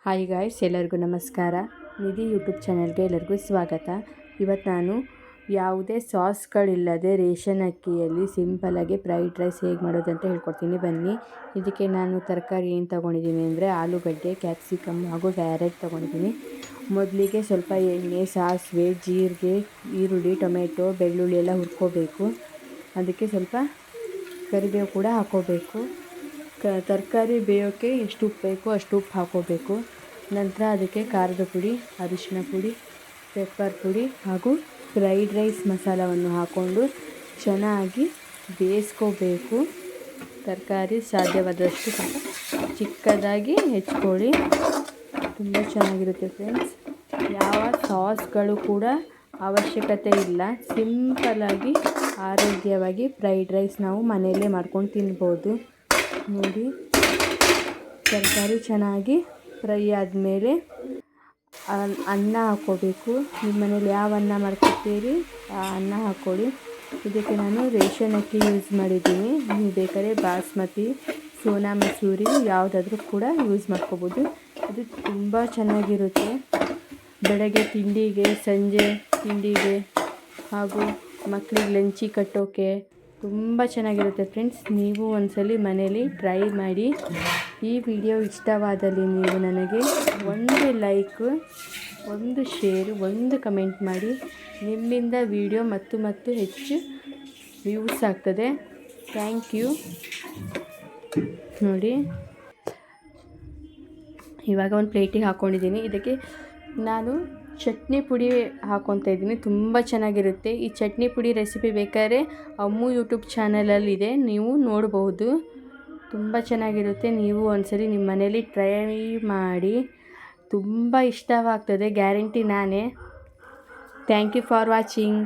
Hi guys, ಎಲ್ಲರಿಗೂ ನಮಸ್ಕಾರ. ನಿಧಿ YouTube ಚಾನಲ್ಗೆ ಎಲ್ಲರಿಗೂ ಸ್ವಾಗತ. ಇವತ್ತು ನಾನು ಯಾವುದೇ ಸಾಸ್ಗಳಿಲ್ಲದೆ ರೇಷನ್ ಅಕ್ಕಿಯಲ್ಲಿ ಸಿಂಪಲಾಗಿ ಫ್ರೈಡ್ ರೈಸ್ ಹೇಗೆ ಮಾಡೋದು ಅಂತ ಹೇಳ್ಕೊಡ್ತೀನಿ, ಬನ್ನಿ. ಇದಕ್ಕೆ ನಾನು ತರಕಾರಿ ಏನು ತೊಗೊಂಡಿದ್ದೀನಿ ಅಂದರೆ ಆಲೂಗಡ್ಡೆ, ಕ್ಯಾಪ್ಸಿಕಮ್ ಹಾಗೂ ಕ್ಯಾರೆಟ್ ತೊಗೊಂಡಿದ್ದೀನಿ. ಮೊದಲಿಗೆ ಸ್ವಲ್ಪ ಎಣ್ಣೆ, ಸಾಸಿವೆ, ಜೀರಿಗೆ, ಈರುಳ್ಳಿ, ಟೊಮೆಟೊ, ಬೆಳ್ಳುಳ್ಳಿ ಎಲ್ಲ ಹುರ್ಕೋಬೇಕು. ಅದಕ್ಕೆ ಸ್ವಲ್ಪ ಕರಿಬೇವು ಕೂಡ ಹಾಕ್ಕೋಬೇಕು. ತರಕಾರಿ ಬೇಯೋಕ್ಕೆ ಎಷ್ಟು ಉಪ್ಪು ಬೇಕೋ ಅಷ್ಟು ಉಪ್ಪು ಹಾಕ್ಕೋಬೇಕು. ನಂತರ ಅದಕ್ಕೆ ಖಾರದ ಪುಡಿ, ಅರಿಶಿನ ಪುಡಿ, ಪೆಪ್ಪರ್ ಪುಡಿ ಹಾಗೂ ಫ್ರೈಡ್ ರೈಸ್ ಮಸಾಲವನ್ನು ಹಾಕ್ಕೊಂಡು ಚೆನ್ನಾಗಿ ಬೇಯಿಸ್ಕೋಬೇಕು. ತರಕಾರಿ ಸಾಧ್ಯವಾದಷ್ಟು ಸ್ವಲ್ಪ ಚಿಕ್ಕದಾಗಿ ಹೆಚ್ಕೊಳ್ಳಿ, ತುಂಬ ಚೆನ್ನಾಗಿರುತ್ತೆ ಫ್ರೆಂಡ್ಸ್. ಯಾವ ಸಾಸ್ಗಳು ಕೂಡ ಅವಶ್ಯಕತೆ ಇಲ್ಲ. ಸಿಂಪಲಾಗಿ ಆರೋಗ್ಯವಾಗಿ ಫ್ರೈಡ್ ರೈಸ್ ನಾವು ಮನೆಯಲ್ಲೇ ಮಾಡ್ಕೊಂಡು ತಿನ್ಬೋದು. ನೋಡಿ, ತರಕಾರಿ ಚೆನ್ನಾಗಿ ಫ್ರೈ ಆದಮೇಲೆ ಅನ್ನ ಹಾಕ್ಕೋಬೇಕು. ನಿಮ್ಮ ಮನೇಲಿ ಯಾವ ಅನ್ನ ಮಾಡ್ಕೊತೀರಿ ಆ ಅನ್ನ ಹಾಕ್ಕೊಳ್ಳಿ. ಇದಕ್ಕೆ ನಾನು ರೇಷನ್ ಅಕ್ಕಿ ಯೂಸ್ ಮಾಡಿದ್ದೀನಿ. ನೀವು ಬೇಕಾದ್ರೆ ಬಾಸ್ಮತಿ, ಸೋನಾ ಮಸೂರಿ ಯಾವುದಾದ್ರೂ ಕೂಡ ಯೂಸ್ ಮಾಡ್ಕೋಬೋದು. ಇದು ತುಂಬ ಚೆನ್ನಾಗಿರುತ್ತೆ. ಬೆಳಗ್ಗೆ ತಿಂಡಿಗೆ, ಸಂಜೆ ತಿಂಡಿಗೆ ಹಾಗೂ ಮಕ್ಕಳಿಗೆ ಲಂಚಿಗೆ ಕಟ್ಟೋಕ್ಕೆ ತುಂಬ ಚೆನ್ನಾಗಿರುತ್ತೆ ಫ್ರೆಂಡ್ಸ್. ನೀವು ಒಂದ್ಸಲಿ ಮನೇಲಿ ಟ್ರೈ ಮಾಡಿ. ಈ ವಿಡಿಯೋ ಇಷ್ಟವಾದಲ್ಲಿ ನೀವು ನನಗೆ ಒಂದು ಲೈಕ್, ಒಂದು ಶೇರ್, ಒಂದು ಕಮೆಂಟ್ ಮಾಡಿ. ನಿಮ್ಮಿಂದ ವಿಡಿಯೋ ಮತ್ತು ಹೆಚ್ಚು ವ್ಯೂಸ್ ಆಗ್ತದೆ. Thank you. ನೋಡಿ, ಇವಾಗ ಒಂದು ಪ್ಲೇಟಿಗೆ ಹಾಕ್ಕೊಂಡಿದ್ದೀನಿ. ಇದಕ್ಕೆ ನಾನು ಚಟ್ನಿ ಪುಡಿ ಹಾಕ್ಕೊತಾ ಇದ್ದೀನಿ. ತುಂಬ ಚೆನ್ನಾಗಿರುತ್ತೆ. ಈ ಚಟ್ನಿ ಪುಡಿ ರೆಸಿಪಿ ಬೇಕಾದ್ರೆ ಅಮ್ಮು ಯೂಟ್ಯೂಬ್ ಚಾನಲಲ್ಲಿದೆ, ನೀವು ನೋಡ್ಬೋದು. ತುಂಬ ಚೆನ್ನಾಗಿರುತ್ತೆ. ನೀವು ಒಂದ್ಸರಿ ನಿಮ್ಮ ಮನೇಲಿ ಟ್ರೈ ಮಾಡಿ. ತುಂಬ ಇಷ್ಟವಾಗ್ತದೆ, ಗ್ಯಾರಂಟಿ ನಾನೇ. Thank you for watching.